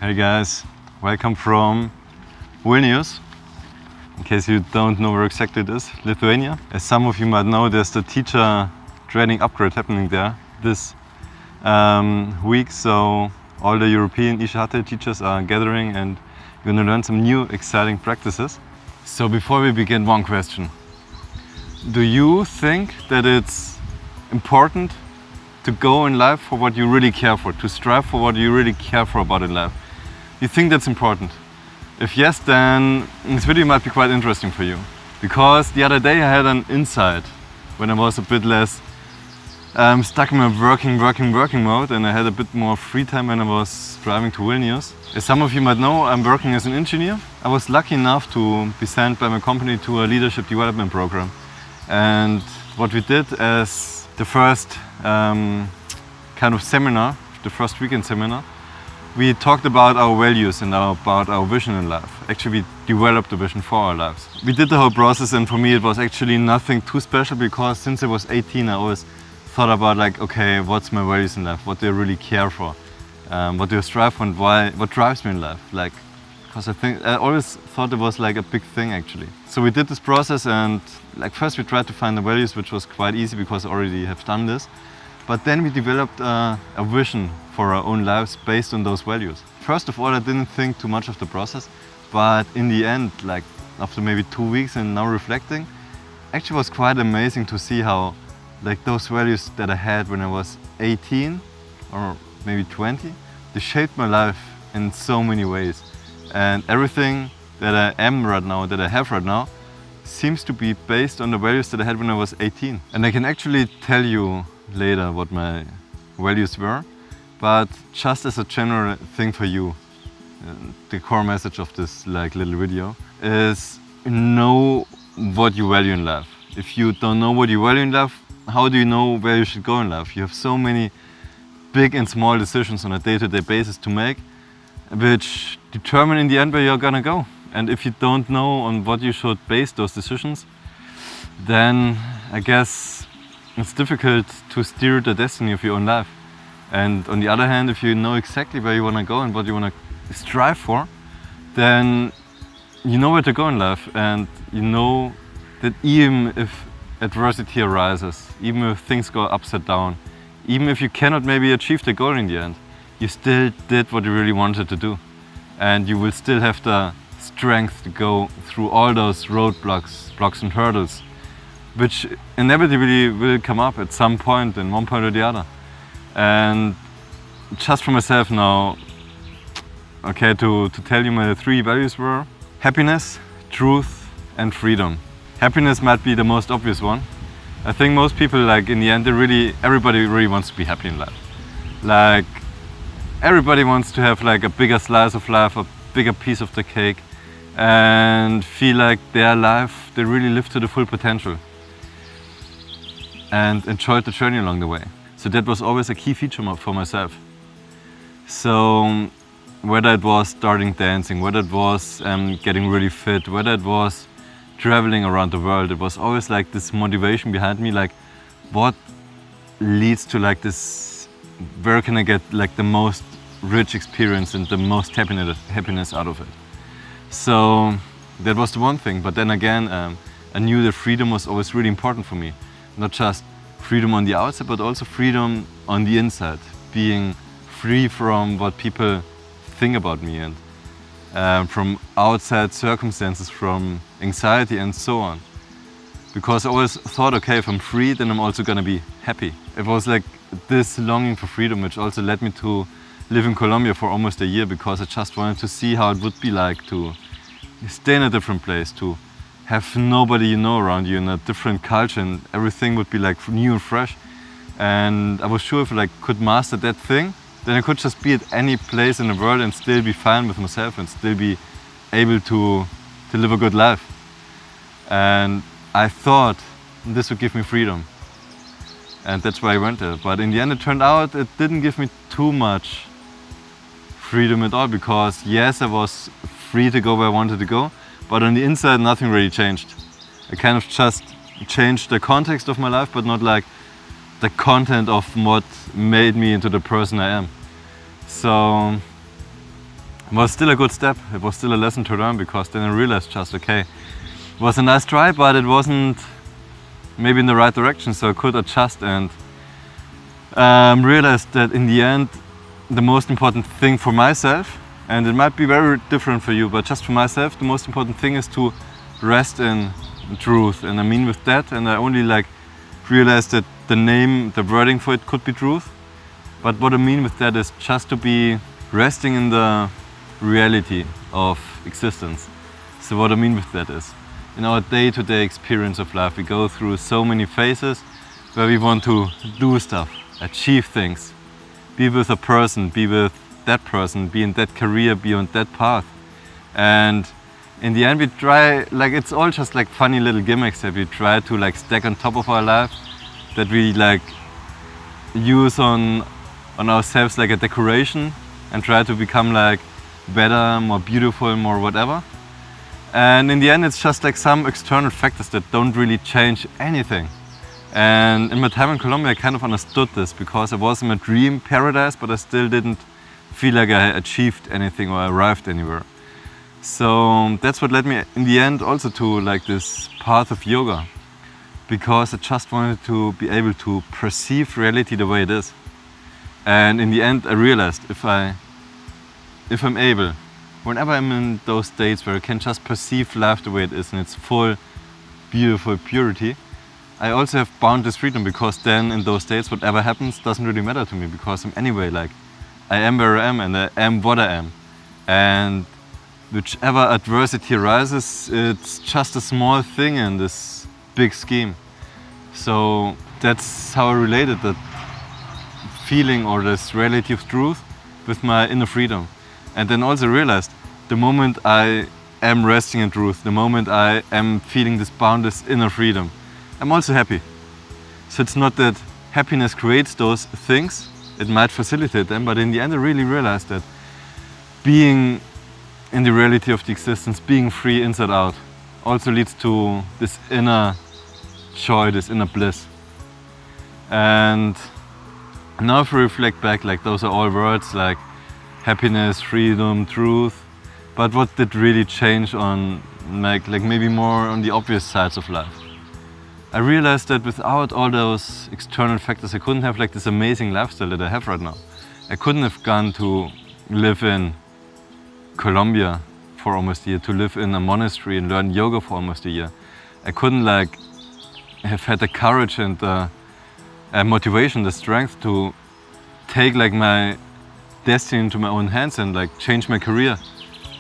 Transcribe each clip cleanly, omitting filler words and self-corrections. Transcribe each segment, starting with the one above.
Hey guys, welcome from Vilnius. In case you don't know where exactly it is, Lithuania. As some of you might know, there's the teacher training upgrade happening there this week. So all the European Isha Hatha teachers are gathering and you're going to learn some new exciting practices. So before we begin, one question. Do you think that it's important to go in life for what you really care for, to strive for what you really care for about in life? You think that's important? If yes, then this video might be quite interesting for you. Because the other day I had an insight when I was a bit less stuck in my working mode, and I had a bit more free time when I was driving to Vilnius. As some of you might know, I'm working as an engineer. I was lucky enough to be sent by my company to a leadership development program. And what we did as the first kind of seminar, the first weekend seminar, we talked about our values and about our vision in life. Actually, we developed a vision for our lives. We did the whole process, and for me it was actually nothing too special, because since I was 18 I always thought about, like, okay, what's my values in life? What do I really care for? What do I strive for, and why? What drives me in life? Like, because I always thought it was like a big thing actually. So we did this process, and like first we tried to find the values, which was quite easy because I already have done this. But then we developed a vision for our own lives based on those values. First of all, I didn't think too much of the process, but in the end, like after maybe 2 weeks and now reflecting, actually was quite amazing to see how like those values that I had when I was 18 or maybe 20, they shaped my life in so many ways. And everything that I am right now, that I have right now, seems to be based on the values that I had when I was 18. And I can actually tell you later what my values were, but just as a general thing for you, the core message of this like little video is know what you value in life. If you don't know what you value in life, how do you know where you should go in life? You have so many big and small decisions on a day-to-day basis to make, which determine in the end where you're gonna go. And if you don't know on what you should base those decisions, then I guess it's difficult to steer the destiny of your own life. And on the other hand, if you know exactly where you want to go and what you want to strive for, then you know where to go in life, and you know that even if adversity arises, even if things go upside down, even if you cannot maybe achieve the goal in the end, you still did what you really wanted to do. And you will still have the strength to go through all those blocks and hurdles, which inevitably will come up at some point, in one point or the other. And just for myself now, okay, to tell you, my 3 values were happiness, truth and freedom. Happiness might be the most obvious one. I think most people, like in the end, everybody really wants to be happy in life. Like everybody wants to have like a bigger slice of life, a bigger piece of the cake, and feel like their life, they really live to the full potential and enjoy the journey along the way. So that was always a key feature for myself. So whether it was starting dancing, whether it was getting really fit, whether it was traveling around the world, it was always like this motivation behind me, like what leads to like this, where can I get like the most rich experience and the most happiness out of it. So that was the one thing. But then again, I knew that freedom was always really important for me. Not just freedom on the outside, but also freedom on the inside. Being free from what people think about me, and from outside circumstances, from anxiety and so on. Because I always thought, okay, if I'm free, then I'm also gonna be happy. It was like this longing for freedom, which also led me to live in Colombia for almost a year, because I just wanted to see how it would be like to stay in a different place, to have nobody you know around you in a different culture, and everything would be like new and fresh. And I was sure if I like could master that thing, then I could just be at any place in the world and still be fine with myself and still be able to live a good life. And I thought this would give me freedom. And that's why I went there. But in the end it turned out it didn't give me too much freedom at all, because yes, I was free to go where I wanted to go, but on the inside nothing really changed. I kind of just changed the context of my life, but not like the content of what made me into the person I am. So It was still a good step, it was still a lesson to learn, because then I realized just, okay, it was a nice try, but it wasn't maybe in the right direction, so I could adjust and realized that in the end, the most important thing for myself, and it might be very different for you, but just for myself, the most important thing is to rest in truth. And I mean with that, and I only realized that the wording for it could be truth. But what I mean with that is just to be resting in the reality of existence. So what I mean with that is, in our day-to-day experience of life, we go through so many phases where we want to do stuff, achieve things, be with a person, be with that person, be in that career, be on that path. And in the end we try, it's all just funny little gimmicks that we try to stack on top of our life, that we use on ourselves like a decoration, and try to become better, more beautiful, more whatever. And in the end it's just some external factors that don't really change anything. And in my time in Colombia I kind of understood this, because I was in my dream paradise, but I still didn't feel like I achieved anything or arrived anywhere. So that's what led me in the end also to this path of yoga, because I just wanted to be able to perceive reality the way it is. And in the end I realized if I'm able, whenever I'm in those states where I can just perceive life the way it is in its full, beautiful purity, I also have boundless freedom, because then in those states whatever happens doesn't really matter to me, because I'm anyway I am where I am and I am what I am. And whichever adversity arises, it's just a small thing in this big scheme. So that's how I related that feeling or this reality of truth with my inner freedom. And then also realized the moment I am resting in truth, the moment I am feeling this boundless inner freedom, I'm also happy. So it's not that happiness creates those things, it might facilitate them, but in the end I really realized that being in the reality of the existence, being free inside out, also leads to this inner joy, this inner bliss. And now if I reflect back, those are all words like happiness, freedom, truth, but what did really change on maybe more on the obvious sides of life? I realized that without all those external factors I couldn't have this amazing lifestyle that I have right now. I couldn't have gone to live in Colombia for almost a year, to live in a monastery and learn yoga for almost a year. I couldn't have had the courage and the motivation, the strength to take my destiny into my own hands and change my career.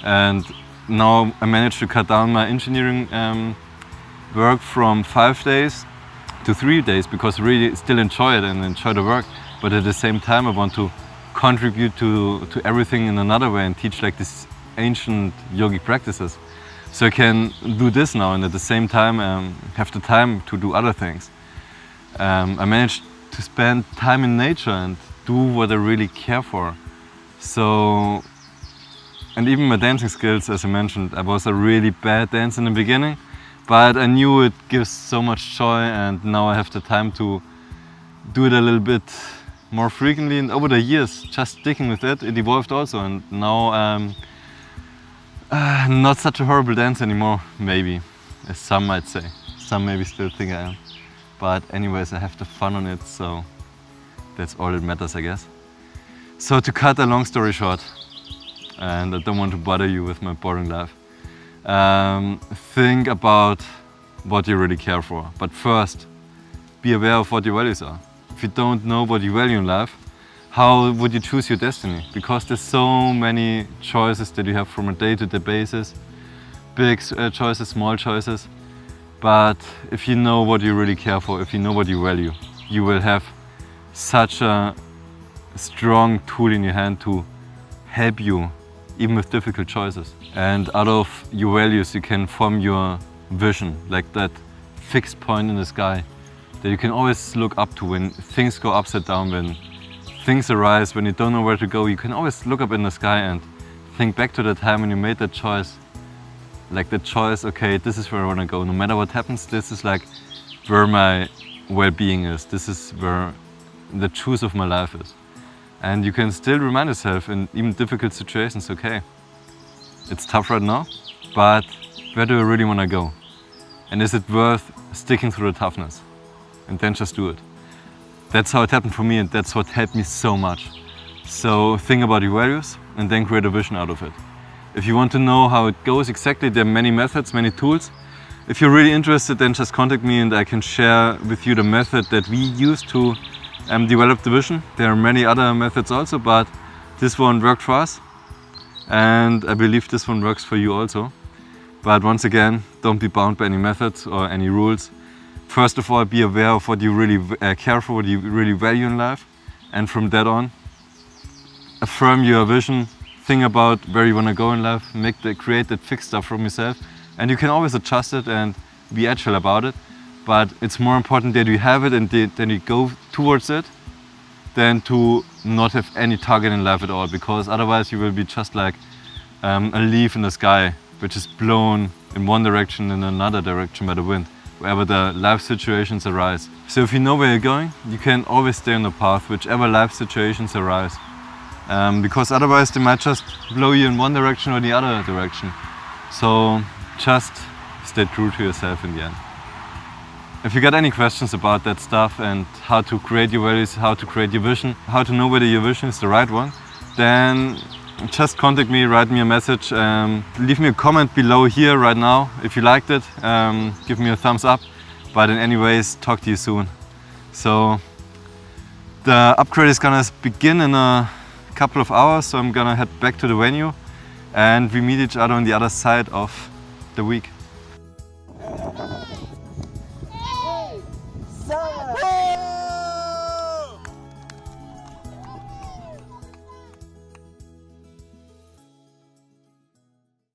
And now I managed to cut down my engineering work from 5 days to 3 days, because I really still enjoy it and enjoy the work, but at the same time I want to contribute to everything in another way and teach these ancient yogic practices. So I can do this now and at the same time have the time to do other things. I managed to spend time in nature and do what I really care for. So, and even my dancing skills, as I mentioned, I was a really bad dancer in the beginning, but I knew it gives so much joy, and now I have the time to do it a little bit more frequently. And over the years, just sticking with it, it evolved also, and now I'm not such a horrible dancer anymore, maybe, as some might say. Some maybe still think I am. But anyways, I have the fun on it, so that's all that matters, I guess. So to cut a long story short, and I don't want to bother you with my boring life, think about what you really care for. But first, be aware of what your values are. If you don't know what you value in life, how would you choose your destiny? Because there's so many choices that you have from a day-to-day basis, big choices, small choices. But if you know what you really care for, if you know what you value, you will have such a strong tool in your hand to help you even with difficult choices. And out of your values you can form your vision, like that fixed point in the sky that you can always look up to when things go upside down, when things arise, when you don't know where to go. You can always look up in the sky and think back to the time when you made that choice. Like the choice, okay, this is where I want to go. No matter what happens, this is where my well-being is. This is where the truth of my life is. And you can still remind yourself in even difficult situations, okay, it's tough right now, but where do I really want to go? And is it worth sticking through the toughness? And then just do it. That's how it happened for me, and that's what helped me so much. So think about your values and then create a vision out of it. If you want to know how it goes exactly, there are many methods, many tools. If you're really interested, then just contact me and I can share with you the method that we use to develop the vision. There are many other methods also, but this one worked for us. And I believe this one works for you also. But once again, don't be bound by any methods or any rules. First of all, be aware of what you really care for, what you really value in life. And from that on, affirm your vision, think about where you want to go in life, create that fixed stuff from yourself. And you can always adjust it and be agile about it. But it's more important that you have it and then you go towards it than to not have any target in life at all, because otherwise you will be just like a leaf in the sky, which is blown in one direction and another direction by the wind, wherever the life situations arise. So if you know where you're going, you can always stay on the path, whichever life situations arise. Because otherwise they might just blow you in one direction or the other direction. So just stay true to yourself in the end. If you got any questions about that stuff and how to create your values, how to create your vision, how to know whether your vision is the right one, then just contact me, write me a message, leave me a comment below here right now if you liked it, give me a thumbs up, but in any ways, talk to you soon. So the upgrade is gonna begin in a couple of hours, so I'm gonna head back to the venue and we meet each other on the other side of the week.